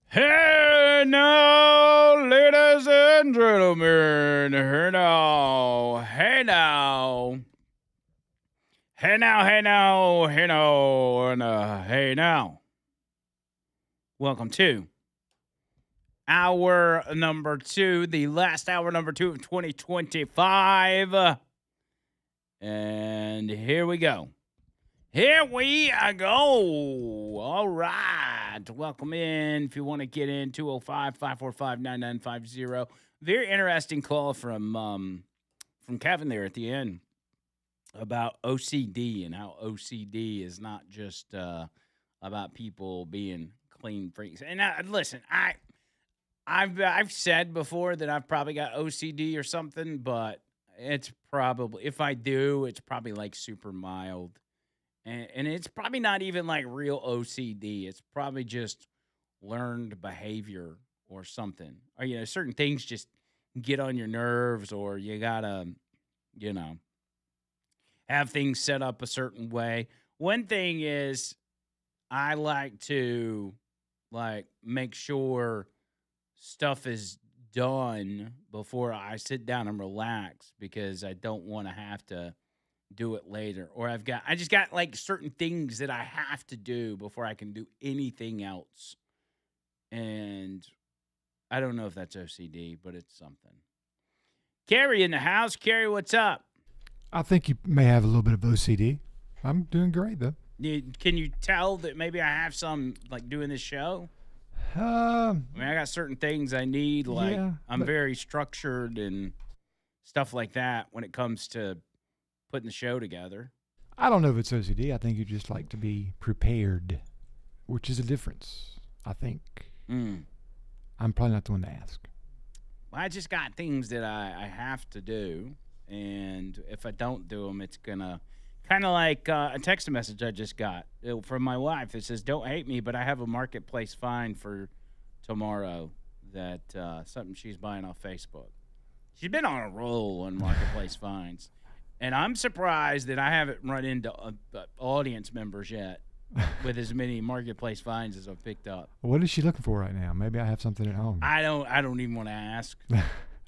Hey now, ladies and gentlemen. Hey now. Hey now. Welcome to hour number 2, the last hour number 2 of 2025. And here we go. All right. Welcome in. If you want to get in, 205-545-9950. Very interesting call from Kevin there at the end about OCD and how OCD is not just about people being clean freaks. And listen, I've said before that I've probably got OCD or something, but it's probably, if I do, it's probably like super mild. And it's probably not even like real OCD. It's probably just learned behavior or something. Or, certain things just get on your nerves, or you gotta, have things set up a certain way. One thing is I like to make sure stuff is done before I sit down and relax, because I don't want to have to do it later, or I just got like certain things that I have to do before I can do anything else. And I don't know if that's OCD, but it's something. Carrie in the house. Carrie, what's up? I think you may have a little bit of OCD. I'm doing great though. Can you tell that maybe I have some, like, doing this show? I I got certain things I need, like, yeah, I'm very structured and stuff like that when it comes to putting the show together. I don't know if it's OCD. I think you just like to be prepared, which is a difference, I think. I'm probably not the one to ask. I just got things that I have to do, and if I don't do them, it's gonna kind of like a text message I just got from my wife that says, "Don't hate me, but I have a marketplace find for tomorrow that something she's buying off Facebook." She's been on a roll on marketplace finds, and I'm surprised that I haven't run into audience members yet with as many marketplace finds as I've picked up. What is she looking for right now? Maybe I have something at home. I don't even want to ask.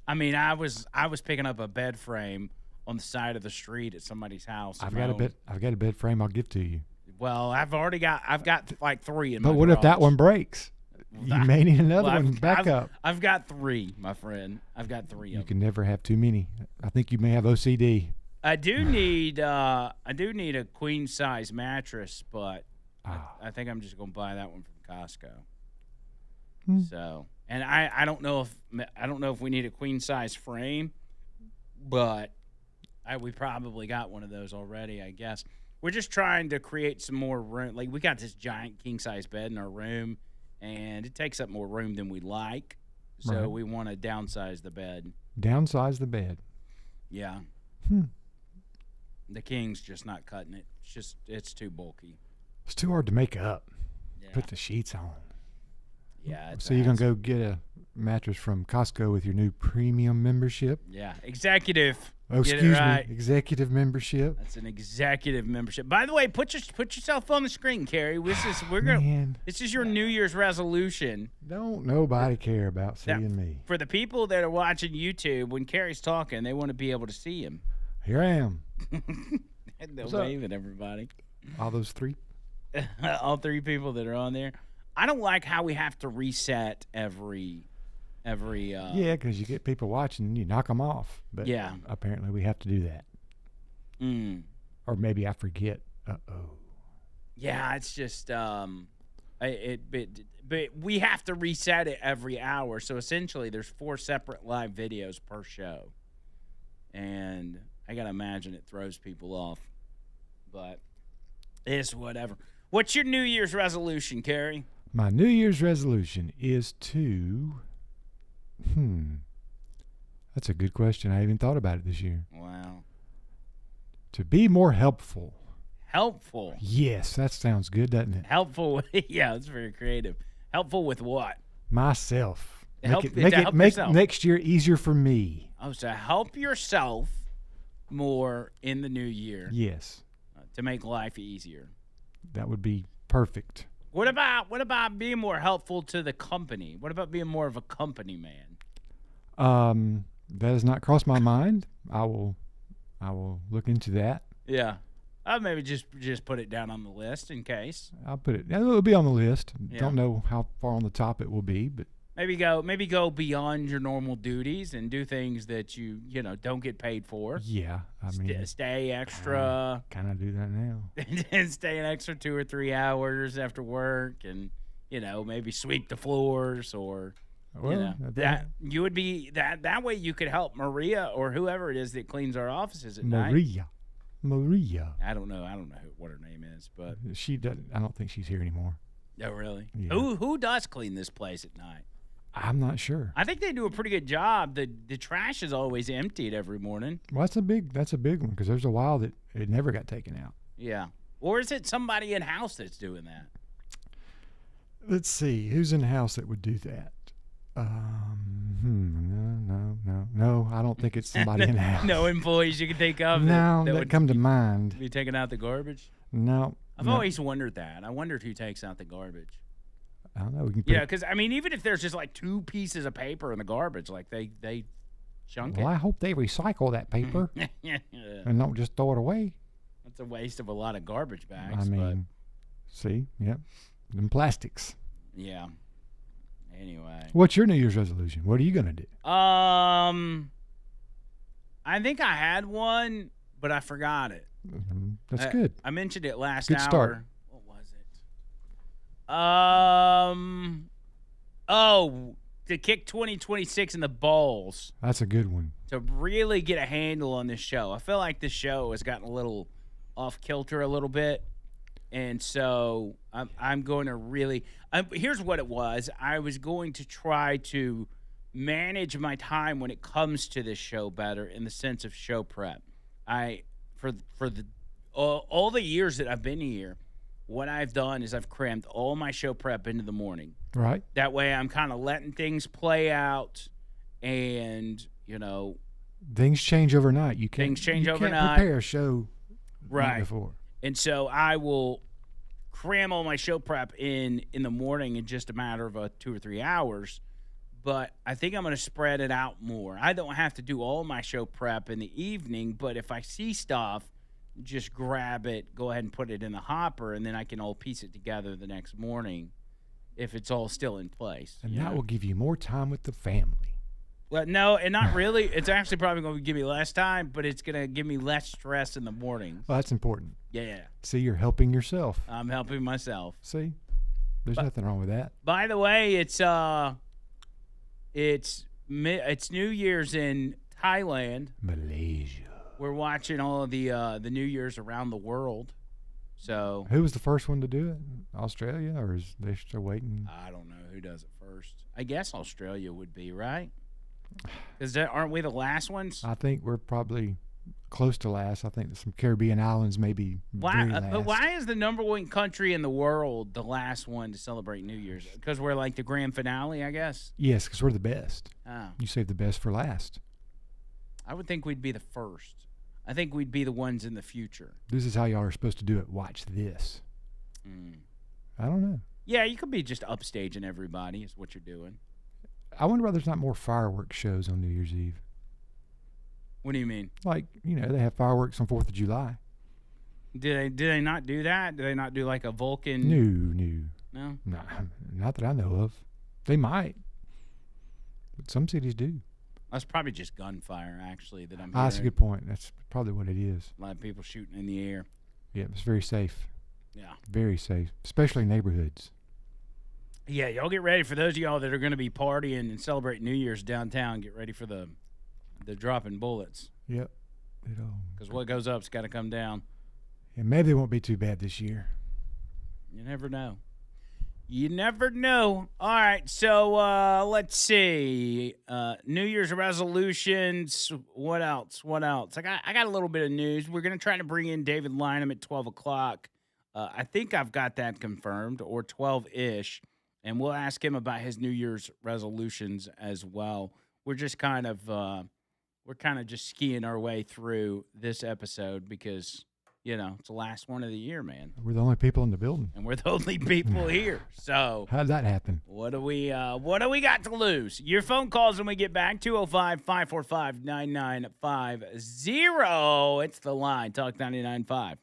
I mean, I was picking up a bed frame on the side of the street at somebody's house. I've got a bed frame I'll give to you. Well, I've got like 3 in my But what if that one breaks? You may need another one backup. I've got 3, my friend. I've got 3 You of them. can never have too many. I think you may have OCD. I do need a queen size mattress, but I think I'm just gonna buy that one from Costco. So, and I don't know if we need a queen size frame, but we probably got one of those already, I guess. We're just trying to create some more room. Like, we got this giant king size bed in our room, and it takes up more room than we like. So Right. we want to downsize the bed. Downsize the bed. Yeah. The king's just not cutting it. It's too bulky. It's too hard to make up. Yeah. Put the sheets on. Yeah. So you're going to go get a mattress from Costco with your new premium membership? Yeah. Executive. Oh, Get it excuse right. me. Executive membership. That's an executive membership. By the way, put yourself on the screen, Carrie. This is your New Year's resolution. Don't nobody care about seeing me. For the people that are watching YouTube, when Carrie's talking, they want to be able to see him. Here I am. They'll What's up? wave at everybody. All those 3. All 3 people that are on there. I don't like how we have to reset every Yeah, because you get people watching and you knock them off. But Yeah. apparently we have to do that. Or maybe I forget. Uh-oh. Yeah, it's just but we have to reset it every hour. So essentially there's 4 separate live videos per show. And I got to imagine it throws people off. But it's whatever. What's your New Year's resolution, Carrie? My New Year's resolution is to... That's a good question. I haven't even thought about it this year. Wow. To be more helpful. Helpful. Yes, that sounds good, doesn't it? Helpful. Yeah, it's very creative. Helpful with what? Myself. Help Make yourself. next year easier for me. Oh, so help yourself more in the new year Yes. to make life easier. That would be perfect. What about being more helpful to the company? What about being more of a company man? That has not crossed my mind. I will look into that. Yeah. I'll maybe just put it down on the list in case. I'll put it. It'll be on the list. Yeah. Don't know how far on the top it will be, but maybe go beyond your normal duties and do things that you don't get paid for. Yeah, I mean, stay extra. Kind of do that now. And stay an extra 2 or 3 hours after work, and maybe sweep the floors or. Well, that you would be that way you could help Maria or whoever it is that cleans our offices at night. Maria. I don't know what her name is, but she doesn't. I don't think she's here anymore. Oh, really? Yeah. Who does clean this place at night? I'm not sure. I think they do a pretty good job. The trash is always emptied every morning. Well, that's a big one because there's a while that it never got taken out. Yeah. Or is it somebody in house that's doing that? Let's see who's in house that would do that. No. I don't think it's somebody in house. No employees you can think of. No, that would come to mind. Be taking out the garbage. No, I've always wondered that. I wondered who takes out the garbage. I don't know. We can because I mean, even if there's just like 2 pieces of paper in the garbage, like they chunk it. Well, I hope they recycle that paper and don't just throw it away. That's a waste of a lot of garbage bags. I mean, see, yep, them plastics. Yeah. Anyway, what's your New Year's resolution? What are you gonna do? I think I had one, but I forgot it. That's good. I mentioned it last good hour. Start. What was it? To kick 2026 in the balls. That's a good one. To really get a handle on this show. I feel like this show has gotten a little off kilter a little bit. And so I'm going to really here's what it was. I was going to try to manage my time when it comes to this show better in the sense of show prep. For all the years that I've been here, what I've done is I've crammed all my show prep into the morning. Right. That way I'm kind of letting things play out and, things change overnight. You can't prepare a show right before. And so I will cram all my show prep in the morning in just a matter of 2 or 3 hours. But I think I'm going to spread it out more. I don't have to do all my show prep in the evening, but if I see stuff, just grab it, go ahead and put it in the hopper, and then I can all piece it together the next morning if it's all still in place. And that will give you more time with the family. Well, no, and not really. It's actually probably going to give me less time, but it's going to give me less stress in the morning. Well, that's important. Yeah. See, you're helping yourself. I'm helping myself. See, there's nothing wrong with that. By the way, it's New Year's in Thailand. Malaysia. We're watching all of the New Year's around the world. So who was the first one to do it? Australia, or is they still waiting? I don't know who does it first. I guess Australia would be, right? Because aren't we the last ones? I think we're probably close to last. I think some Caribbean islands maybe very last. But why is the number one country in the world the last one to celebrate New Year's? Because we're like the grand finale, I guess? Yes, because we're the best. Oh. You save the best for last. I would think we'd be the first. I think we'd be the ones in the future. This is how y'all are supposed to do it. Watch this. I don't know. Yeah, you could be just upstaging everybody is what you're doing. I wonder why there's not more fireworks shows on New Year's Eve. What do you mean? Like, they have fireworks on 4th of July. Do they not do that? Do they not do like a Vulcan? No, not that I know of. They might, but some cities do. That's probably just gunfire, actually, that I'm hearing. That's a good point. That's probably what it is. A lot of people shooting in the air. Yeah, it's very safe. Yeah. Very safe, especially neighborhoods. Yeah, y'all get ready for those of y'all that are going to be partying and celebrating New Year's downtown. Get ready for the dropping bullets. Yep. Because what goes up's got to come down. Yeah, maybe it won't be too bad this year. You never know. You never know. All right, so let's see. New Year's resolutions. What else? I got a little bit of news. We're going to try to bring in David Lynham at 12 o'clock. I think I've got that confirmed, or 12-ish. And we'll ask him about his New Year's resolutions as well. We're just kind of just skiing our way through this episode because, it's the last one of the year, man. We're the only people in the building. And we're the only people here. So how'd that happen? What do we got to lose? Your phone calls when we get back, 205-545-9950. It's the line, Talk 99.5.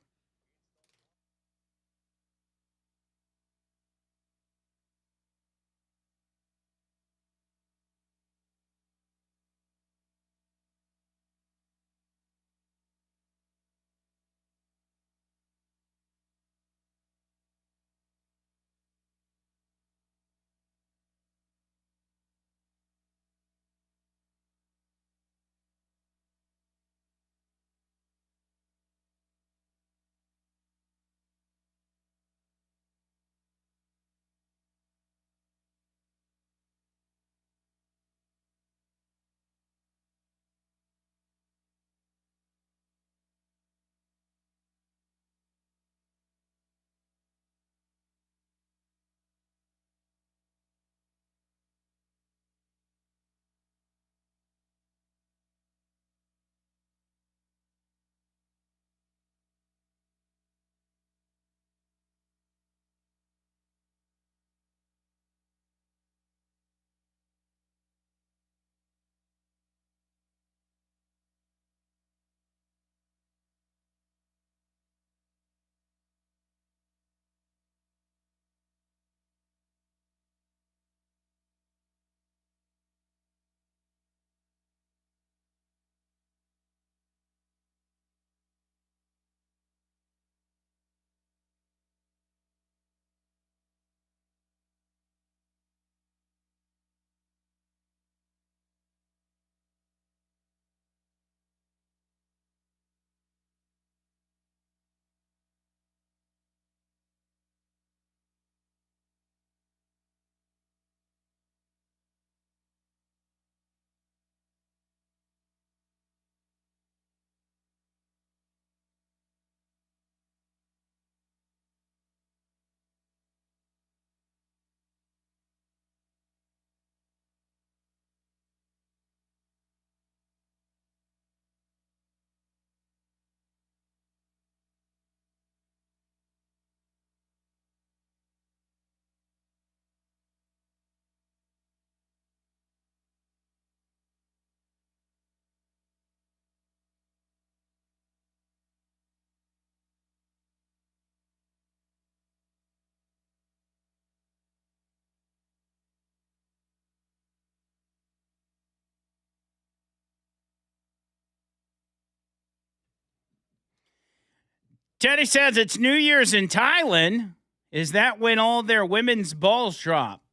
Teddy says it's New Year's in Thailand. Is that when all their women's balls drop?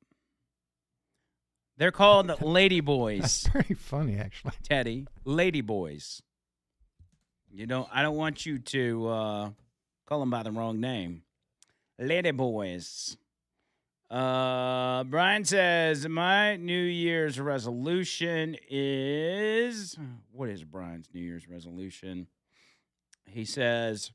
They're called lady boys. That's very funny, actually. Teddy, lady boys. I don't want you to call them by the wrong name. Lady boys. Brian says, my New Year's resolution is... What is Brian's New Year's resolution? He says,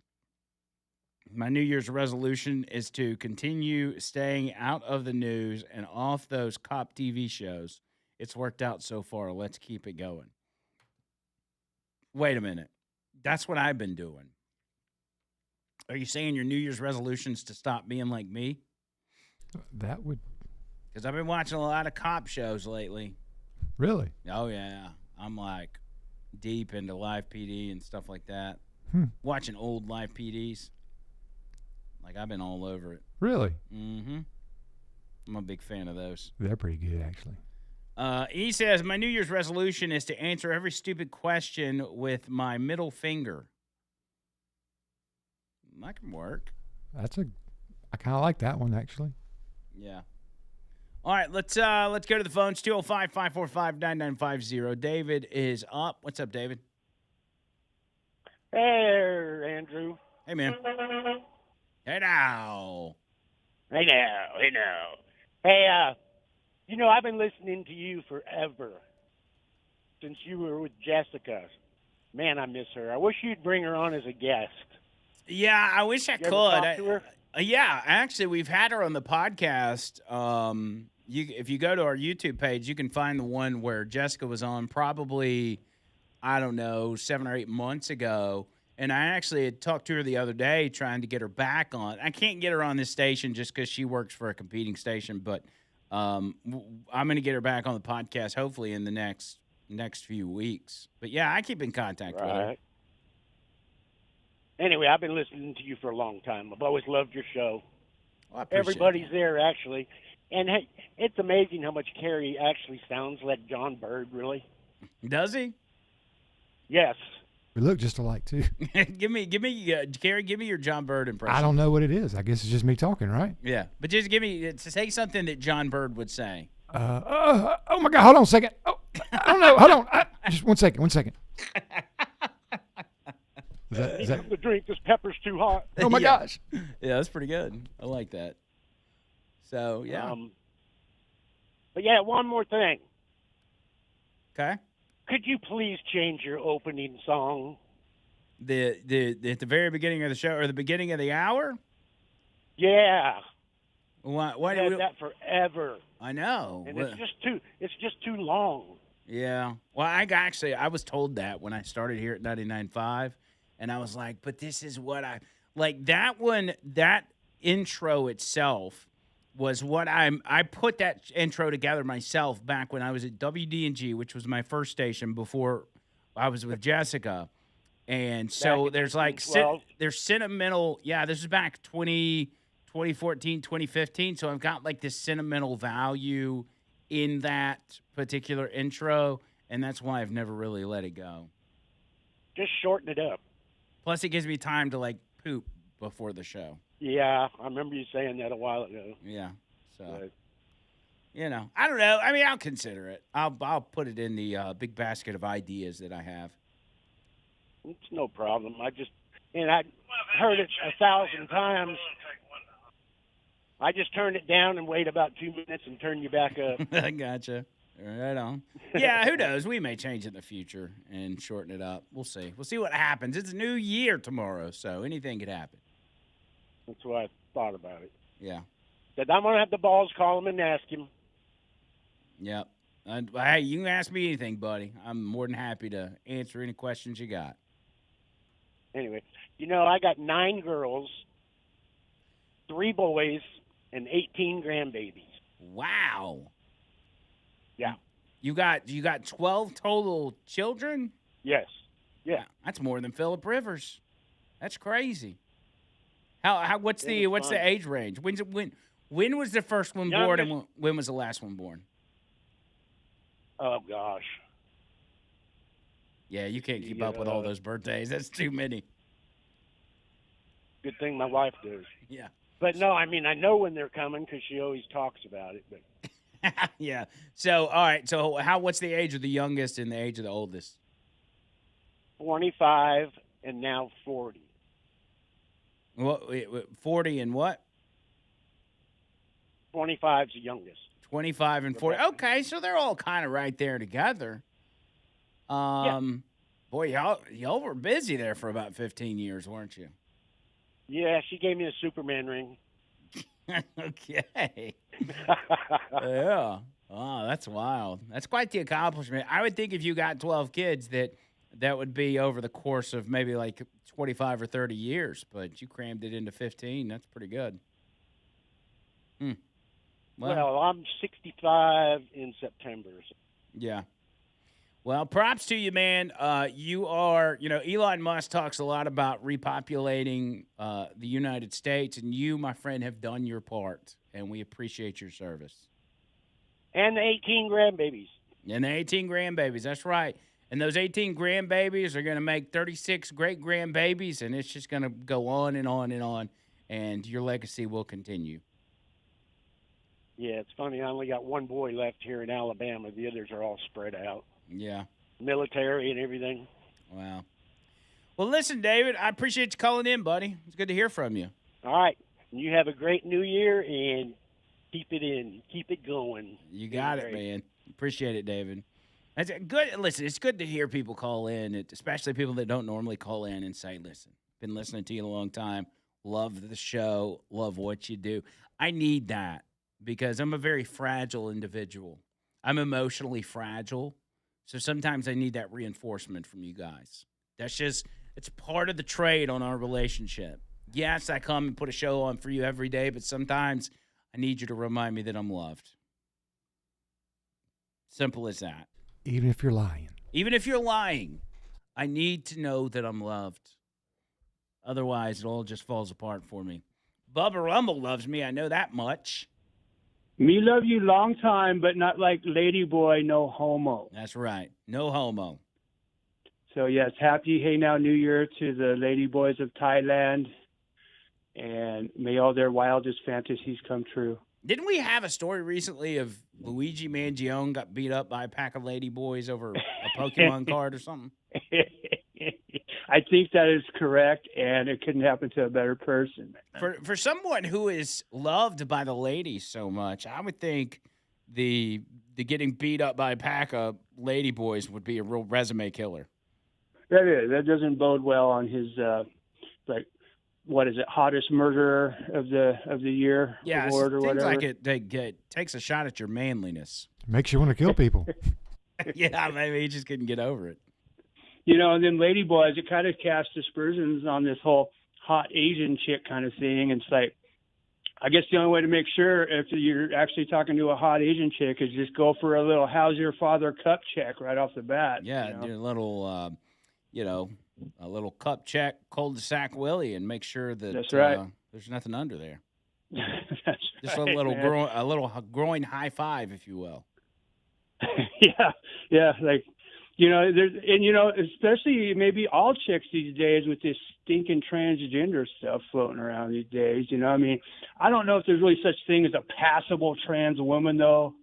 my New Year's resolution is to continue staying out of the news and off those cop TV shows. It's worked out so far. Let's keep it going. Wait a minute. That's what I've been doing. Are you saying your New Year's resolutions to stop being like me? That would... Because I've been watching a lot of cop shows lately. Really? Oh, yeah. I'm like deep into Live PD and stuff like that. Watching old Live PDs. Like, I've been all over it. Really? Mm-hmm. I'm a big fan of those. They're pretty good, actually. He says, my New Year's resolution is to answer every stupid question with my middle finger. That can work. I kind of like that one, actually. Yeah. All right, let's go to the phones. 205-545-9950. David is up. What's up, David? Hey, Andrew. Hey, man. Hey, now. Hey, now. Hey, I've been listening to you forever, since you were with Jessica. Man, I miss her. I wish you'd bring her on as a guest. Yeah, I wish I You could. ever talk to her? Yeah, actually, we've had her on the podcast. If you go to our YouTube page, you can find the one where Jessica was on probably, I don't know, 7 or 8 months ago. And I actually had talked to her the other day trying to get her back on. I can't get her on this station just because she works for a competing station, but I'm going to get her back on the podcast hopefully in the next few weeks. But, yeah, I keep in contact with her. Anyway, I've been listening to you for a long time. I've always loved your show. Well, I appreciate Everybody's that. there, actually. And hey, it's amazing how much Kerry actually sounds like John Bird, really. Does he? Yes. We look just alike too. give me, Kerry, give me your John Bird impression. I don't know what it is. I guess it's just me talking, right? Yeah, but just give me, say something that John Bird would say. Oh my God! Hold on a second. Oh, I don't know. Hold on. Just 1 second. 1 second. Is that? The drink, this pepper's too hot. Oh my gosh! Yeah, that's pretty good. I like that. So yeah. But yeah, one more thing. Okay. Could you please change your opening song? The at the very beginning of the show or the beginning of the hour? Yeah. Why I've had that forever. I know. And it's just too long. Yeah. Well, I was told that when I started here at 99.5, and I was like, but this is what I like. That one, that intro itself was what I put that intro together myself back when I was at WD&G, which was my first station before I was with Jessica. And so there's like there's sentimental. Yeah, this is back 2014, 2015. So I've got like this sentimental value in that particular intro, and that's why I've never really let it go. Just shorten it up. Plus, it gives me time to like poop before the show. Yeah, I remember you saying that a while ago. Yeah, so I don't know. I mean, I'll consider it. I'll put it in the big basket of ideas that I have. It's no problem. I heard it 1,000 times. I just turned it down and wait about 2 minutes and turned you back up. I gotcha. Right on. Yeah, who knows? We may change it in the future and shorten it up. We'll see. We'll see what happens. It's a new year tomorrow, so anything could happen. That's why I thought about it. Yeah. Said I'm going to have the balls call him and ask him. Yep. Hey, you can ask me anything, buddy. I'm more than happy to answer any questions you got. Anyway, I got 9 girls, 3 boys, and 18 grandbabies. Wow. Yeah. You got 12 total children? Yes. Yeah. That's more than Phillip Rivers. That's crazy. What's the age range? When was the first one born and when was the last one born? Oh gosh. Yeah, you can't keep up with all those birthdays. That's too many. Good thing my wife does. Yeah. But no, I mean, I know when they're coming because she always talks about it. But yeah. So, all right. So, what's the age of the youngest and the age of the oldest? 25 and now 40. What? 40 and what? 25's the youngest. 25 and 40. Okay, so they're all kind of right there together. Yeah. Boy, y'all were busy there for about 15 years, weren't you? Yeah, she gave me a Superman ring. Okay. Yeah. Oh, that's wild. That's quite the accomplishment. I would think if you got 12 kids that would be over the course of maybe like 25 or 30 years, but you crammed it into 15. That's pretty good. Well, I'm 65 in September. So. Yeah. Well, props to you, man. You are, Elon Musk talks a lot about repopulating the United States, and you, my friend, have done your part, and we appreciate your service. And the 18 grandbabies. And the 18 grandbabies, that's right. And those 18 grandbabies are going to make 36 great-grandbabies, and it's just going to go on and on and on, and your legacy will continue. Yeah, it's funny. I only got one boy left here in Alabama. The others are all spread out. Yeah. Military and everything. Wow. Well, listen, David, I appreciate you calling in, buddy. It's good to hear from you. All right. You have a great new year, and keep it going. You got it, man. Appreciate it, David. That's good. Listen, it's good to hear people call in, especially people that don't normally call in and say, listen, been listening to you a long time. Love the show. Love what you do. I need that because I'm a very fragile individual. I'm emotionally fragile. So sometimes I need that reinforcement from you guys. That's It's part of the trade on our relationship. Yes, I come and put a show on for you every day, but sometimes I need you to remind me that I'm loved. Simple as that. Even if you're lying. Even if you're lying, I need to know that I'm loved. Otherwise, it all just falls apart for me. Bubba Rumble loves me. I know that much. Me love you long time, but not like lady boy, no homo. That's right. No homo. So, yes, happy Hey Now New Year to the lady boys of Thailand. And may all their wildest fantasies come true. Didn't we have a story recently of Luigi Mangione got beat up by a pack of lady boys over a Pokemon card or something? I think that is correct, and it couldn't happen to a better person. For someone who is loved by the ladies so much, I would think the getting beat up by a pack of lady boys would be a real resume killer. That doesn't bode well on his what is it, hottest murderer of the year award or seems whatever. like it takes a shot at your manliness. Makes you want to kill people. Yeah, maybe he just couldn't get over it. And then lady boys, it kind of casts aspersions on this whole hot Asian chick kind of thing. And it's like, I guess the only way to make sure if you're actually talking to a hot Asian chick is just go for a little "How's your father?" cup check right off the bat. Yeah, do a little, a little cup check, cul-de-sac Willie, and make sure that That's right. There's nothing under there. That's Just right, a little man. groin high five, if you will. yeah, like. Especially maybe all chicks these days with this stinking transgender stuff floating around these days. I mean, I don't know if there's really such thing as a passable trans woman though.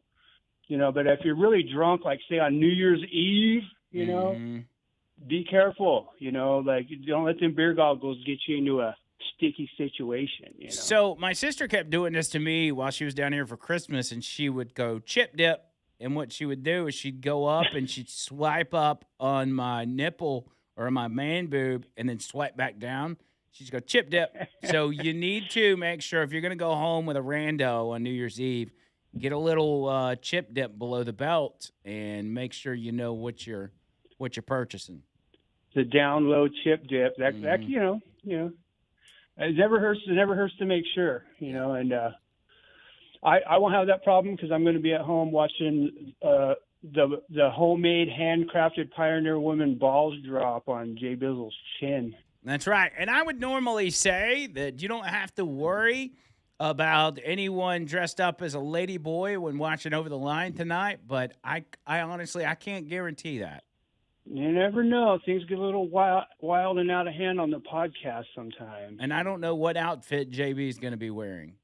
But if you're really drunk, like say on New Year's Eve, be careful. Like don't let them beer goggles get you into a sticky situation. So my sister kept doing this to me while she was down here for Christmas, and she would go chip dip. And what she would do is she'd go up and she'd swipe up on my nipple or my man boob and then swipe back down. She'd go chip dip. So you need to make sure if you're going to go home with a rando on New Year's Eve, get a little chip dip below the belt and make sure you know what you're purchasing. The down low chip dip. That it never hurts to make sure. And I won't have that problem because I'm going to be at home watching the homemade handcrafted Pioneer Woman balls drop on Jay Bizzle's chin. That's right. And I would normally say that you don't have to worry about anyone dressed up as a lady boy when watching Over the Line tonight, but I honestly, I can't guarantee that. You never know. Things get a little wild and out of hand on the podcast sometimes. And I don't know what outfit JB is going to be wearing.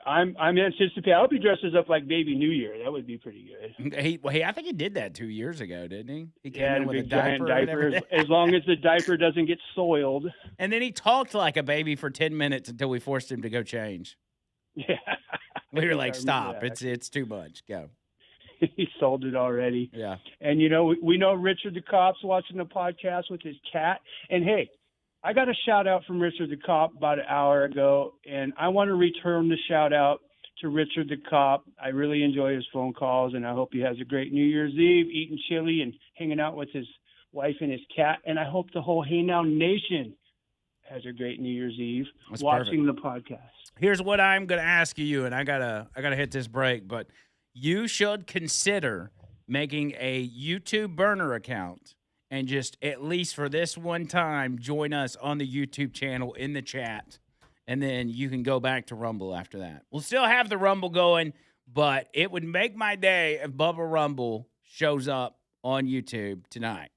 I'm anticipating. I'll be dressed up like Baby New Year. That would be pretty good. I think he did that 2 years ago, didn't he? He came in with big a diaper. Diaper as long as the diaper doesn't get soiled. And then he talked like a baby for 10 minutes until we forced him to go change. Yeah. We were like, stop. It's too much. Go. He sold it already. Yeah. And, we know Richard the Cop's watching the podcast with his cat. And, hey, I got a shout-out from Richard the Cop about an hour ago, and I want to return the shout-out to Richard the Cop. I really enjoy his phone calls, and I hope he has a great New Year's Eve, eating chili and hanging out with his wife and his cat. And I hope the whole Hey Now Nation has a great New Year's Eve watching the podcast. Here's what I'm going to ask you, and I gotta hit this break, but you should consider making a YouTube burner account and just at least for this one time, join us on the YouTube channel in the chat. And then you can go back to Rumble after that. We'll still have the Rumble going, but it would make my day if Bubba Rumble shows up on YouTube tonight.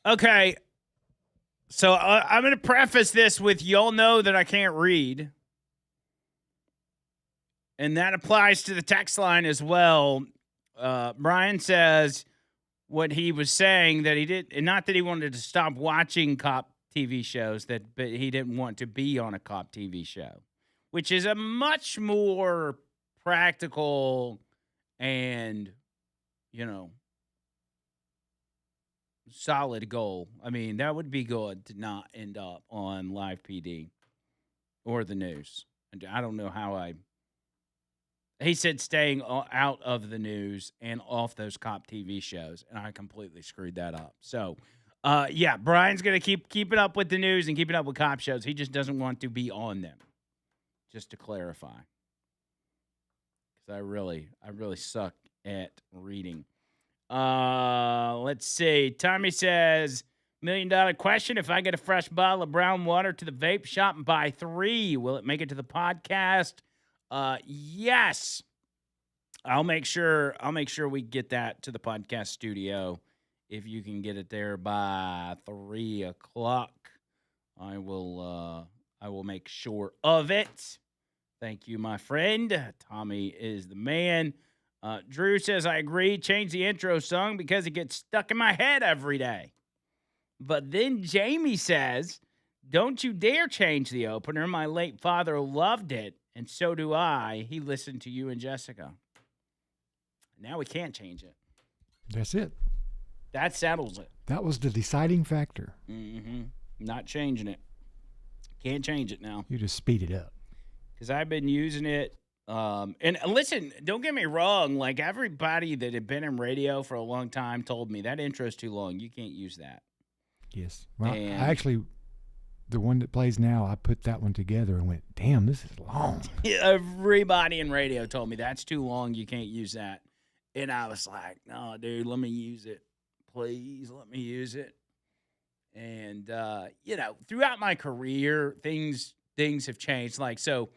Okay. So I'm going to preface this with y'all know that I can't read. And that applies to the text line as well. Brian says what he was saying that he did, and not that he wanted to stop watching cop TV shows, but he didn't want to be on a cop TV show, which is a much more practical and, solid goal. I mean, that would be good to not end up on live PD or the news. And I don't know how he said staying out of the news and off those cop TV shows, and I completely screwed that up. So, Brian's going to keep it up with the news and keep it up with cop shows. He just doesn't want to be on them, just to clarify. Because I really suck at reading. Let's see. Tommy says, $1 million question. If I get a fresh bottle of brown water to the vape shop and buy 3, will it make it to the podcast? Yes. I'll make sure we get that to the podcast studio. If you can get it there by 3:00, I will make sure of it. Thank you, my friend. Tommy is the man. Drew says, I agree. Change the intro song because it gets stuck in my head every day. But then Jamie says, don't you dare change the opener. My late father loved it, and so do I. He listened to you and Jessica. Now we can't change it. That's it. That settles it. That was the deciding factor. Mm-hmm. Not changing it. Can't change it now. You just speed it up. Because I've been using it. And listen, don't get me wrong. Like, everybody that had been in radio for a long time told me that intro's too long. You can't use that. Yes. Well, the one that plays now, I put that one together and went, damn, this is long. Everybody in radio told me that's too long. You can't use that. And I was like, no, dude, let me use it. Please let me use it. And, throughout my career, things have changed. Like, so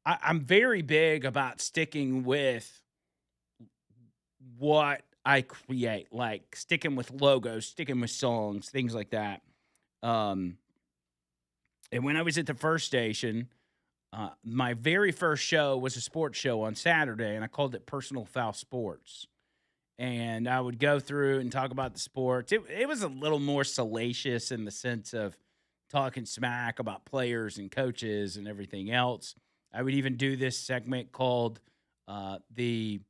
I'm very big about sticking with what I create, like sticking with logos, sticking with songs, things like that. And when I was at the first station, my very first show was a sports show on Saturday, and I called it Personal Foul Sports. And I would go through and talk about the sports. It was a little more salacious in the sense of talking smack about players and coaches and everything else. I would even do this segment called the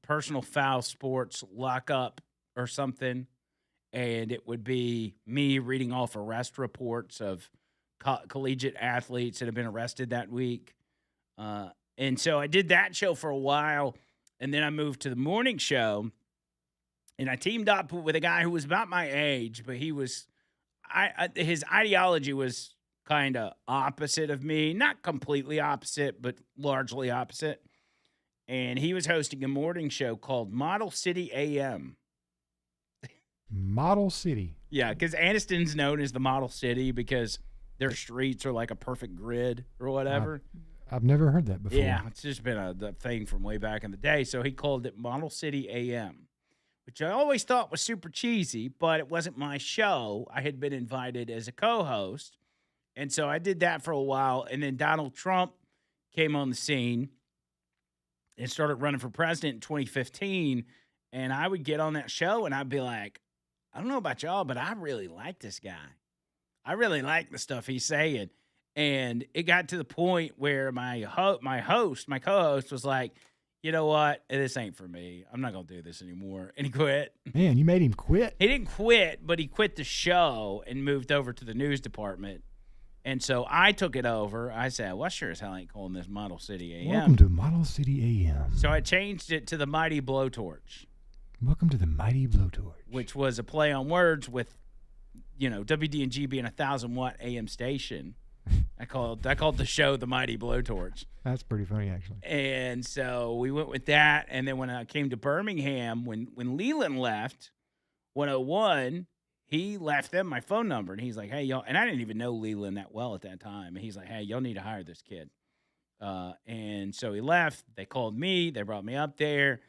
Personal Foul Sports Lockup or something. And it would be me reading off arrest reports of collegiate athletes that have been arrested that week. And so I did that show for a while, and then I moved to the morning show, and I teamed up with a guy who was about my age, but his ideology was kind of opposite of me. Not completely opposite, but largely opposite. And he was hosting a morning show called Model City AM. Model City. Yeah, because Anniston's known as the Model City because their streets are like a perfect grid or whatever. I've never heard that before. Yeah, it's just been the thing from way back in the day. So he called it Model City AM, which I always thought was super cheesy, but it wasn't my show. I had been invited as a co-host. And so I did that for a while. And then Donald Trump came on the scene and started running for president in 2015. And I would get on that show and I'd be like, I don't know about y'all, but I really like this guy. I really like the stuff he's saying. And it got to the point where my co-host was like, you know what? This ain't for me. I'm not going to do this anymore. And he quit. Man, you made him quit? He didn't quit, but he quit the show and moved over to the news department. And so I took it over. I said, well, sure as hell ain't calling this Model City AM. Welcome to Model City AM. So I changed it to the Mighty Blowtorch. Welcome to the Mighty Blowtorch. Which was a play on words with, WD&G being a 1,000-watt AM station. I called the show the Mighty Blowtorch. That's pretty funny, actually. And so we went with that. And then when I came to Birmingham, when Leland left 101, he left them my phone number. And he's like, hey, y'all. And I didn't even know Leland that well at that time. And he's like, hey, y'all need to hire this kid. And so he left. They called me. They brought me up there.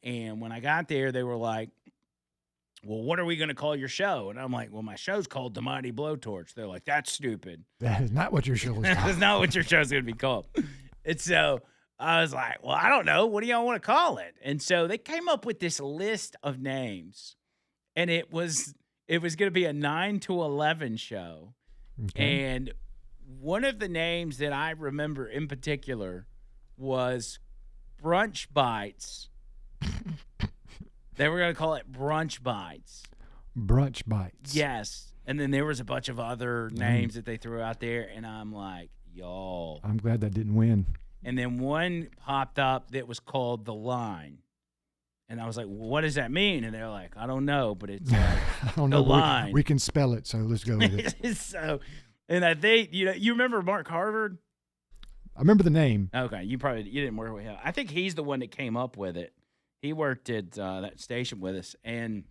And when I got there, they were like, well, what are we going to call your show? And I'm like, well, my show's called The Mighty Blowtorch. They're like, that's stupid. That is not what your show is called. That's not what your show's going to be called. And so I was like, well, I don't know. What do y'all want to call it? And so they came up with this list of names, and it was going to be a 9 to 11 show. Okay. And one of the names that I remember in particular was Brunch Bites. They were going to call it Brunch Bites. Brunch Bites. Yes. And then there was a bunch of other names that they threw out there, and I'm like, y'all. I'm glad that didn't win. And then one popped up that was called The Line. And I was like, well, what does that mean? And they're like, I don't know, but it's I don't The know. but Line. We can spell it, so let's go with it. So, and I think, you remember Mark Harvard? I remember the name. Okay, you didn't work with him. I think he's the one that came up with it. He worked at that station with us. And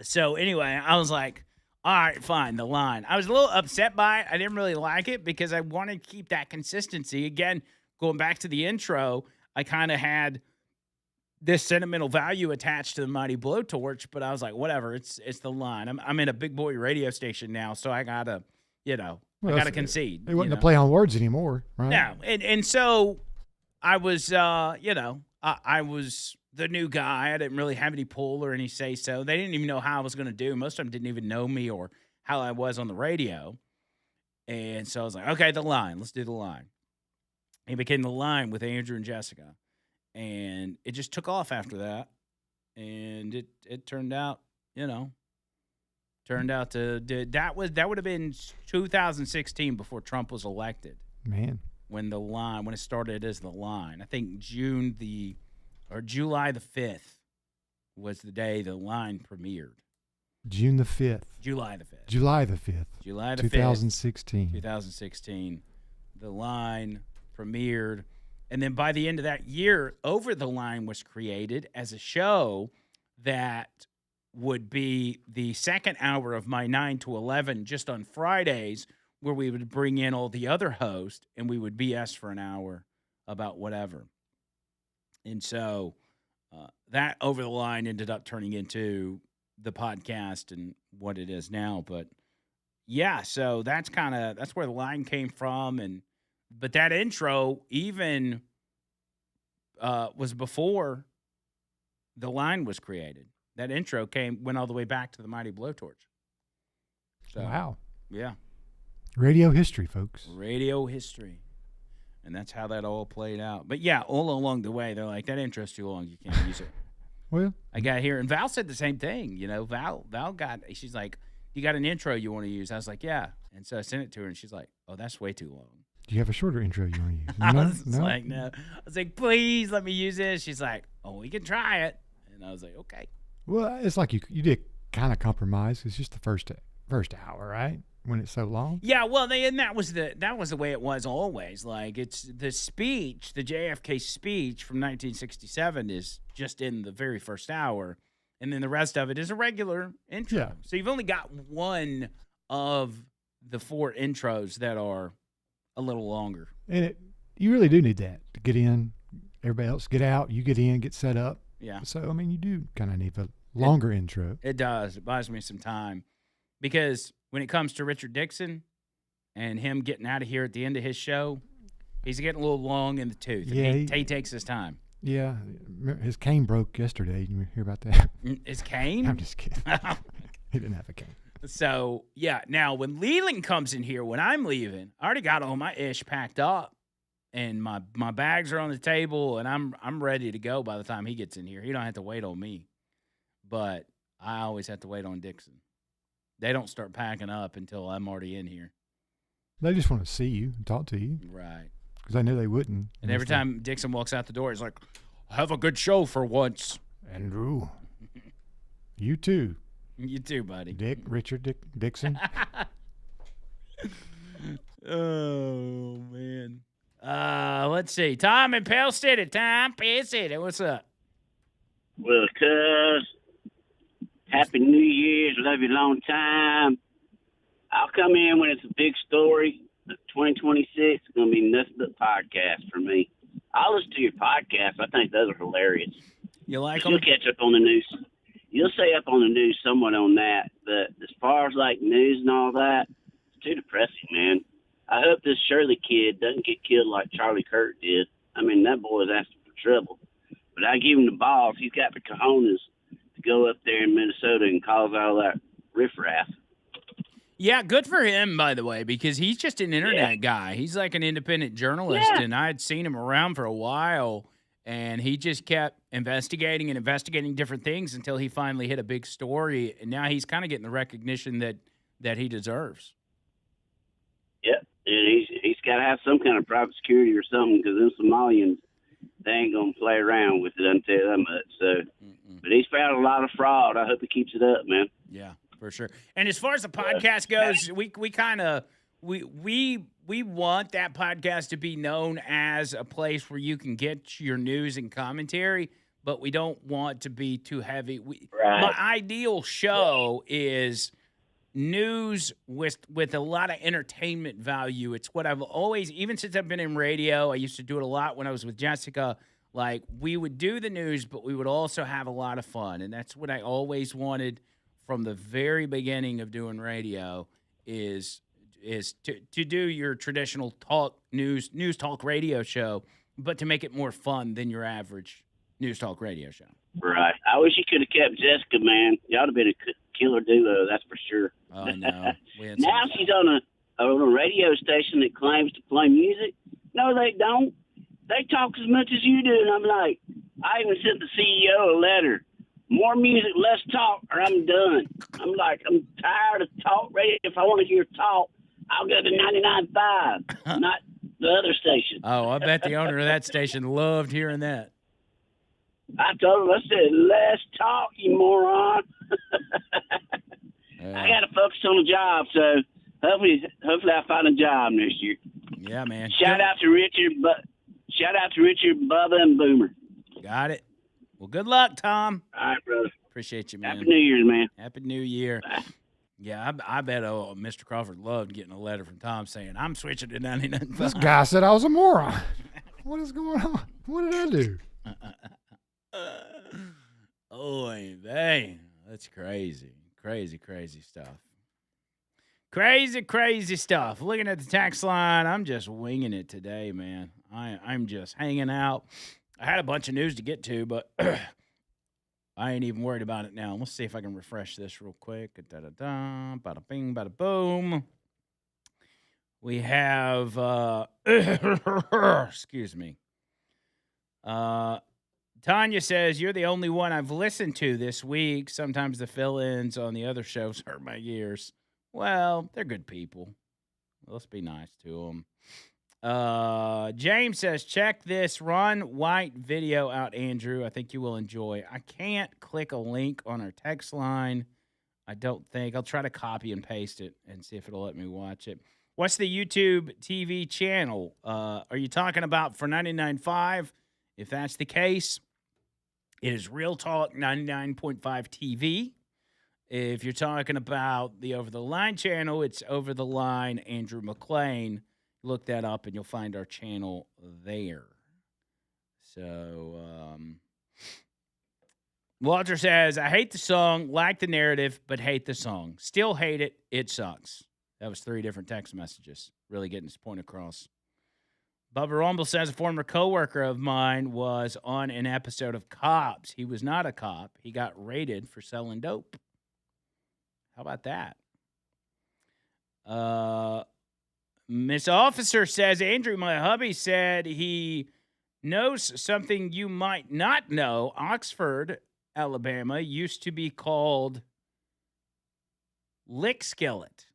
so anyway, I was like, all right, fine, The Line. I was a little upset by it. I didn't really like it because I wanted to keep that consistency. Again, going back to the intro, I kind of had this sentimental value attached to the Mighty Blowtorch, but I was like, whatever, it's The Line. I'm in a big boy radio station now, so I gotta, I gotta concede. It wasn't a play on words anymore, right? No, and so I was, I was the new guy. I didn't really have any pull or any say so. They didn't even know how I was going to do. Most of them didn't even know me or how I was on the radio. And so I was like, okay, The Line. Let's do The Line. It became The Line with Andrew and Jessica. And it just took off after that. And it turned out, that would have been 2016 before Trump was elected. Man. When it started as The Line. I think July the 5th was the day The Line premiered. June the 5th. July the 5th. July the 5th. July the 2016. 2016. The Line premiered. And then by the end of that year, Over the Line was created as a show that would be the second hour of my 9 to 11 just on Fridays, where we would bring in all the other hosts and we would BS for an hour about whatever. And so that Over the Line ended up turning into the podcast and what it is now. But yeah, so that's where The Line came from. But that intro even was before The Line was created. That intro went all the way back to the Mighty Blowtorch. So, wow. Yeah. Radio history, folks. Radio history. And that's how that all played out. But yeah, all along the way, they're like, that intro's too long. You can't use it. Well, I got here, and Val said the same thing. Val she's like, you got an intro you want to use? I was like, yeah. And so I sent it to her, and she's like, oh, that's way too long. Do you have a shorter intro you want to use? I was like, no. I was like, please let me use this. She's like, oh, we can try it. And I was like, okay. Well, it's like you did kind of compromise. It's just the first hour, right? When it's so long. Yeah, well, and that was the way it was always. Like, it's the speech, the JFK speech from 1967 is just in the very first hour, and then the rest of it is a regular intro. Yeah. So you've only got one of the four intros that are a little longer. And you really do need that to get in. Everybody else get out. You get in, get set up. Yeah. So, I mean, you do kind of need a longer intro. It does. It buys me some time. Because when it comes to Richard Dixon and him getting out of here at the end of his show, he's getting a little long in the tooth. Yeah, he takes his time. Yeah. His cane broke yesterday. Did you hear about that? His cane? I'm just kidding. He didn't have a cane. So, yeah. Now, when Leland comes in here, when I'm leaving, I already got all my ish packed up. And my bags are on the table, and I'm ready to go by the time he gets in here. He don't have to wait on me. But I always have to wait on Dixon. They don't start packing up until I'm already in here. They just want to see you and talk to you. Right. Because I knew they wouldn't. And every time Dixon walks out the door, he's like, have a good show for once. Andrew. You too. You too, buddy. Richard Dixon. Oh, man. Let's see. Tom in Pell City. Tom, Pell City. What's up? Well, cuz, Happy New Year's. Love you long time. I'll come in when it's a big story. 2026 is going to be nothing but podcast for me. I'll listen to your podcast. I think those are hilarious. You like You'll them? catch up on the news. you'll stay up on the news somewhat on that. But as far as like news and all that, it's too depressing, man. I hope this Shirley kid doesn't get killed like Charlie Kirk did. I mean, that boy is asking for trouble. But I give him the balls. He's got the cojones to go up there in Minnesota and cause all that riffraff. Yeah, good for him, by the way, because he's just an internet guy. He's like an independent journalist, and I had seen him around for a while, and he just kept investigating different things until he finally hit a big story, and now he's kind of getting the recognition that he deserves. Yep, and he's got to have some kind of private security or something, because them Somalians, they ain't going to play around with it, I can tell you that much. So, but he's found a lot of fraud. I hope he keeps it up, man. Yeah. For sure. And as far as the podcast goes, we kind of we want that podcast to be known as a place where you can get your news and commentary, but we don't want to be too heavy. My ideal show is news with a lot of entertainment value. It's what I've always, even since I've been in radio, I used to do it a lot when I was with Jessica. Like, we would do the news, but we would also have a lot of fun, and that's what I always wanted from the very beginning of doing radio is to do your traditional news talk radio show, but to make it more fun than your average news talk radio show. Right. I wish you could have kept Jessica, man. Y'all have been a killer duo, that's for sure. Oh, no. Now she's on a radio station that claims to play music. No, they don't. They talk as much as you do, and I'm like, I even sent the CEO a letter. More music, less talk, or I'm done. I'm like, I'm tired of talk radio. If I want to hear talk, I'll go to 99.5, not the other station. Oh, I bet the owner of that station loved hearing that. I told him, I said, less talk, you moron. I got to focus on the job, so hopefully I find a job next year. Yeah, man. Shout out to Richard, Bubba, and Boomer. Got it. Well, good luck, Tom. All right, brother. Appreciate you, man. Happy New Year, man. Happy New Year. Bye. Yeah, I bet Mr. Crawford loved getting a letter from Tom saying, I'm switching to 99.5. This guy said I was a moron. What is going on? What did I do? Oy vey. That's crazy. Crazy stuff. Crazy stuff. Looking at the text line, I'm just winging it today, man. I'm just hanging out. I had a bunch of news to get to, but I ain't even worried about it now. Let's see if I can refresh this real quick. Da-da-da, bada bing, bada boom. We have, excuse me. Tanya says, you're the only one I've listened to this week. Sometimes the fill-ins on the other shows hurt my ears. Well, they're good people. Let's be nice to them. James says, check this Ron White video out, Andrew. I think you will enjoy. I can't click a link on our text line. I don't think. I'll try to copy and paste it and see if it'll let me watch it. What's the YouTube TV channel? Are you talking about for 99.5? If that's the case, it is Real Talk 99.5 TV. If you're talking about the Over the Line channel, it's Over the Line Andrew McLean. Look that up, and you'll find our channel there. So, Walter says, I hate the song, like the narrative, but hate the song. Still hate it. It sucks. That was 3 different text messages. Really getting his point across. Bubba Rumble says, a former coworker of mine was on an episode of Cops. He was not a cop. He got raided for selling dope. How about that? Miss Officer says, Andrew, my hubby said he knows something you might not know. Oxford, Alabama, used to be called Lick Skillet.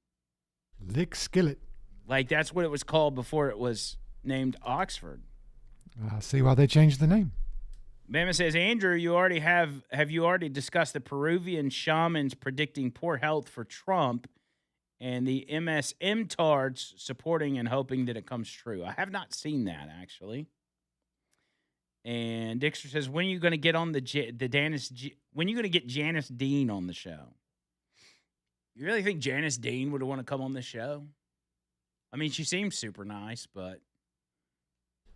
Lick Skillet. Like, that's what it was called before it was named Oxford. I see why they changed the name. Bama says, Andrew, have you already discussed the Peruvian shamans predicting poor health for Trump and the MSM-tards supporting and hoping that it comes true? I have not seen that, actually. And Dixter says, when are you going to get on when are you going to get Janice Dean on the show? You really think Janice Dean would want to come on the show? I mean, she seems super nice, but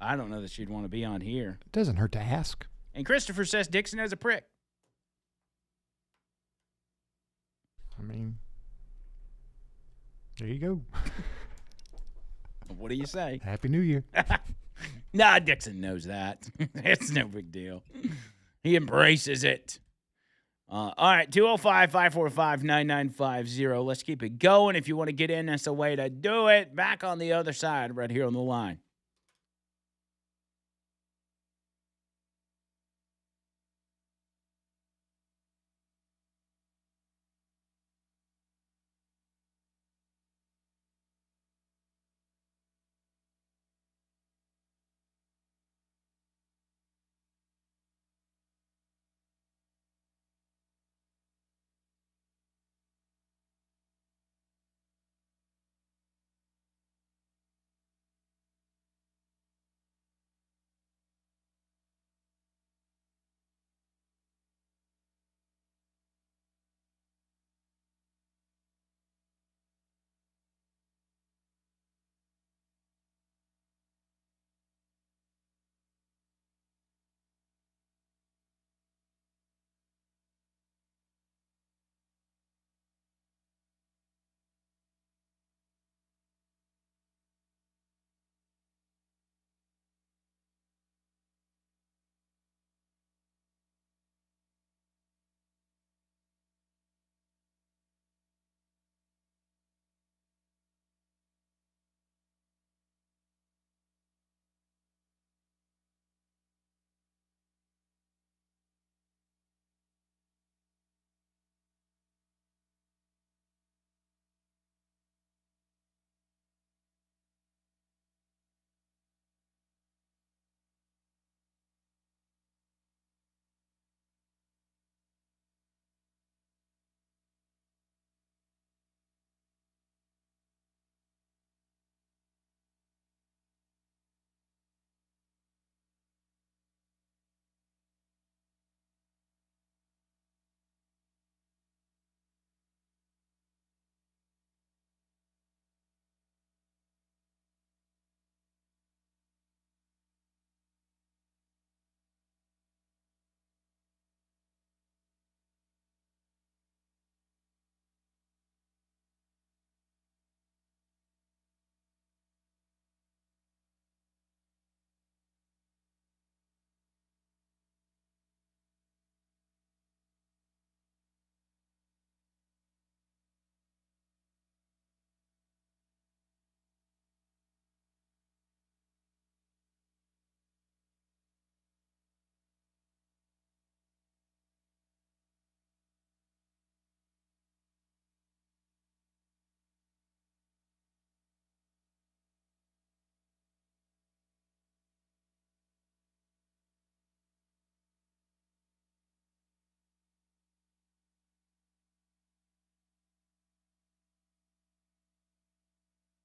I don't know that she'd want to be on here. It doesn't hurt to ask. And Christopher says Dixon has a prick. I mean, there you go. What do you say? Happy New Year. Nah, Dixon knows that. It's no big deal. He embraces it. All right, 205-545-9950. Let's keep it going. If you want to get in, that's the way to do it. Back on the other side, right here on the line.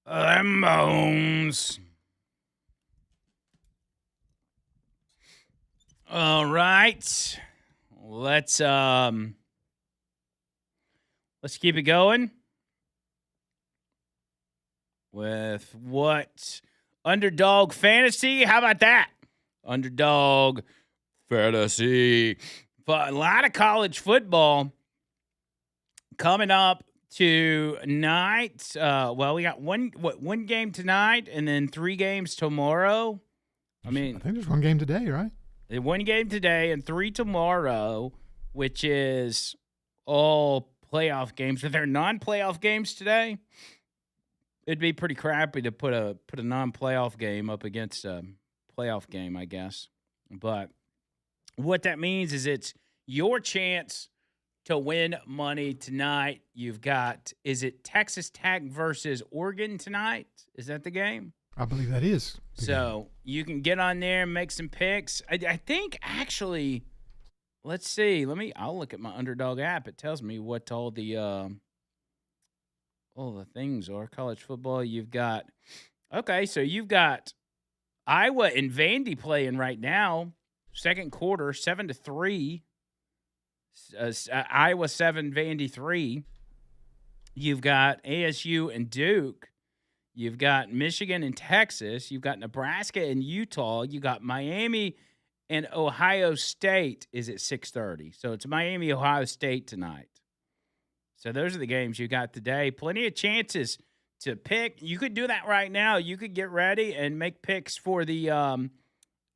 Them bones. All right. Let's keep it going with what Underdog Fantasy. How about that? Underdog Fantasy. But a lot of college football coming up tonight. Well, we got one game tonight and then 3 games tomorrow. I think there's one game today, right? One game today and 3 tomorrow, which is all playoff games. If they're non-playoff games today, it'd be pretty crappy to put a non-playoff game up against a playoff game, I guess. But what that means is it's your chance to win money tonight. You've got, is it Texas Tech versus Oregon tonight? Is that the game? I believe that is. So you can get on there and make some picks. I think actually, let's see. I'll look at my Underdog app. It tells me what all the things are. College football. You've got Iowa and Vandy playing right now. Second quarter, 7-3. Iowa 7, Vandy 3. You've got ASU and Duke. You've got Michigan and Texas. You've got Nebraska and Utah. You got Miami and Ohio State is at 6:30. So it's Miami, Ohio State tonight. So those are the games you got today. Plenty of chances to pick. You could do that right now. You could get ready and make picks for the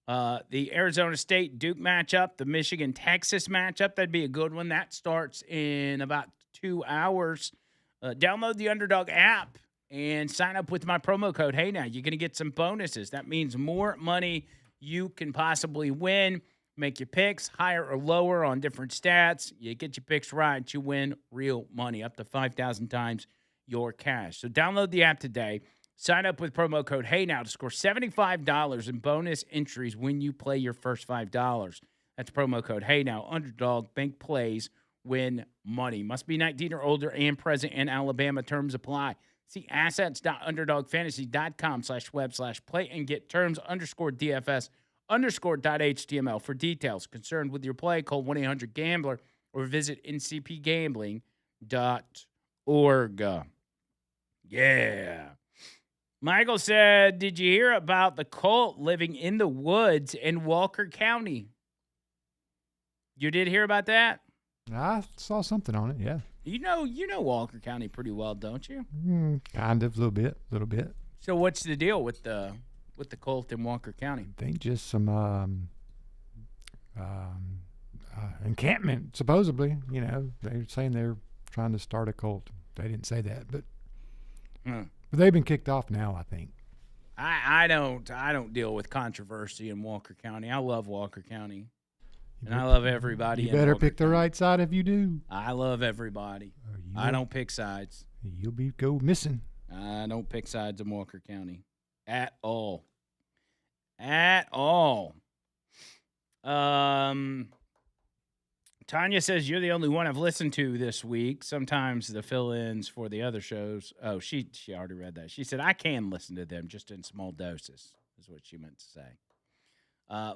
Arizona State Duke matchup, the Michigan Texas matchup. That'd be a good one. That starts in about 2 hours. Download the Underdog app and sign up with my promo code. Hey, now you're going to get some bonuses. That means more money you can possibly win. Make your picks higher or lower on different stats. You get your picks right, you win real money, up to 5,000 times your cash. So download the app today. Sign up with promo code HeyNow to score $75 in bonus entries when you play your first $5. That's promo code HeyNow. Underdog Bank plays win money. Must be 19 or older and present in Alabama. Terms apply. See assets.underdogfantasy.com/web/play and get terms _DFS_.html for details. Concerned with your play, call 1-800-GAMBLER or visit ncpgambling.org. Yeah. Michael said, did you hear about the cult living in the woods in Walker County? You did hear about that? I saw something on it, yeah. You know Walker County pretty well, don't you? Kind of, a little bit. So what's the deal with the cult in Walker County? I think just some encampment, supposedly. You know, they're saying they're trying to start a cult. They didn't say that, but they've been kicked off now, I think. I don't deal with controversy in Walker County. I love Walker County. And I love everybody. You better pick the right side if you do. I love everybody. I don't pick sides. You'll go missing. I don't pick sides in Walker County at all. At all. Tanya says you're the only one I've listened to this week. Sometimes the fill-ins for the other shows. Oh, she already read that. She said I can listen to them just in small doses. Is what she meant to say.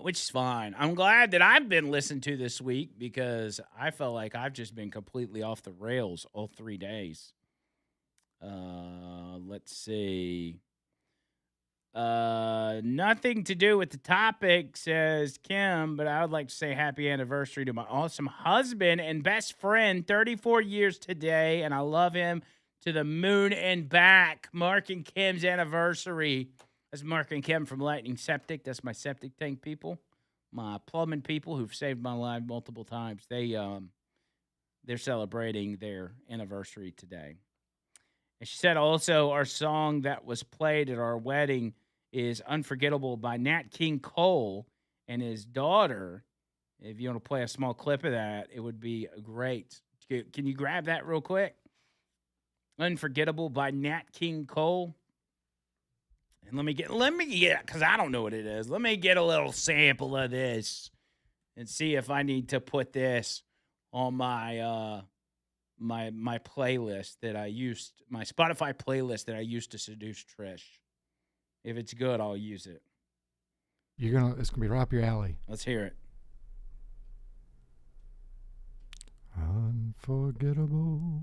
Which is fine. I'm glad that I've been listened to this week because I felt like I've just been completely off the rails all 3 days. Let's see. Nothing to do with the topic, says Kim, but I would like to say happy anniversary to my awesome husband and best friend, 34 years today, and I love him to the moon and back. Mark and Kim's anniversary. That's Mark and Kim from Lightning Septic. That's my septic tank people, my plumbing people who've saved my life multiple times. They're celebrating their anniversary today. And she said also our song that was played at our wedding is Unforgettable by Nat King Cole and his daughter. If you want to play a small clip of that, it would be great. Can you grab that real quick? Unforgettable by Nat King Cole. And let me get, because I don't know what it is. Let me get a little sample of this and see if I need to put this on my my playlist that I used, my Spotify playlist that I used to seduce Trish. If it's good, I'll use it. It's gonna be right up your alley. Let's hear it. Unforgettable.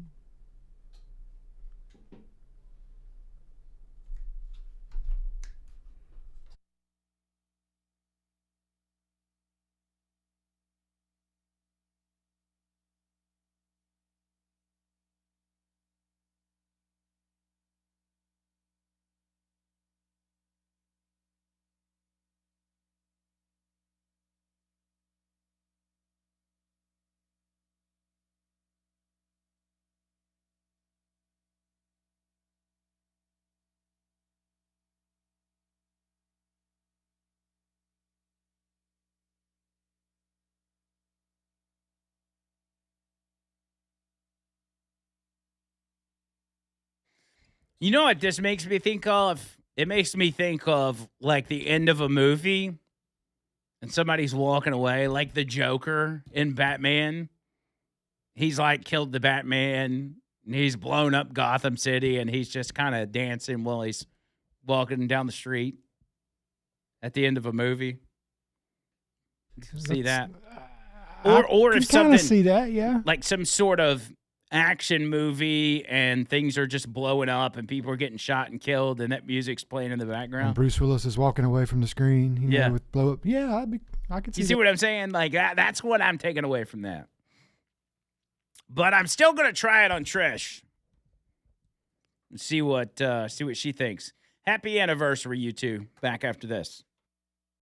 You know what this makes me think of? It makes me think of like the end of a movie and somebody's walking away, like the Joker in Batman. He's like killed the Batman and he's blown up Gotham City and he's just kind of dancing while he's walking down the street at the end of a movie. See that? Or if something, see that, yeah. Like some sort of action movie and things are just blowing up and people are getting shot and killed and that music's playing in the background. And Bruce Willis is walking away from the screen, you know, with blow up. Yeah, I could see. You see what I'm saying? Like that's what I'm taking away from that. But I'm still going to try it on Trish. See what she thinks. Happy anniversary, you two. Back after this.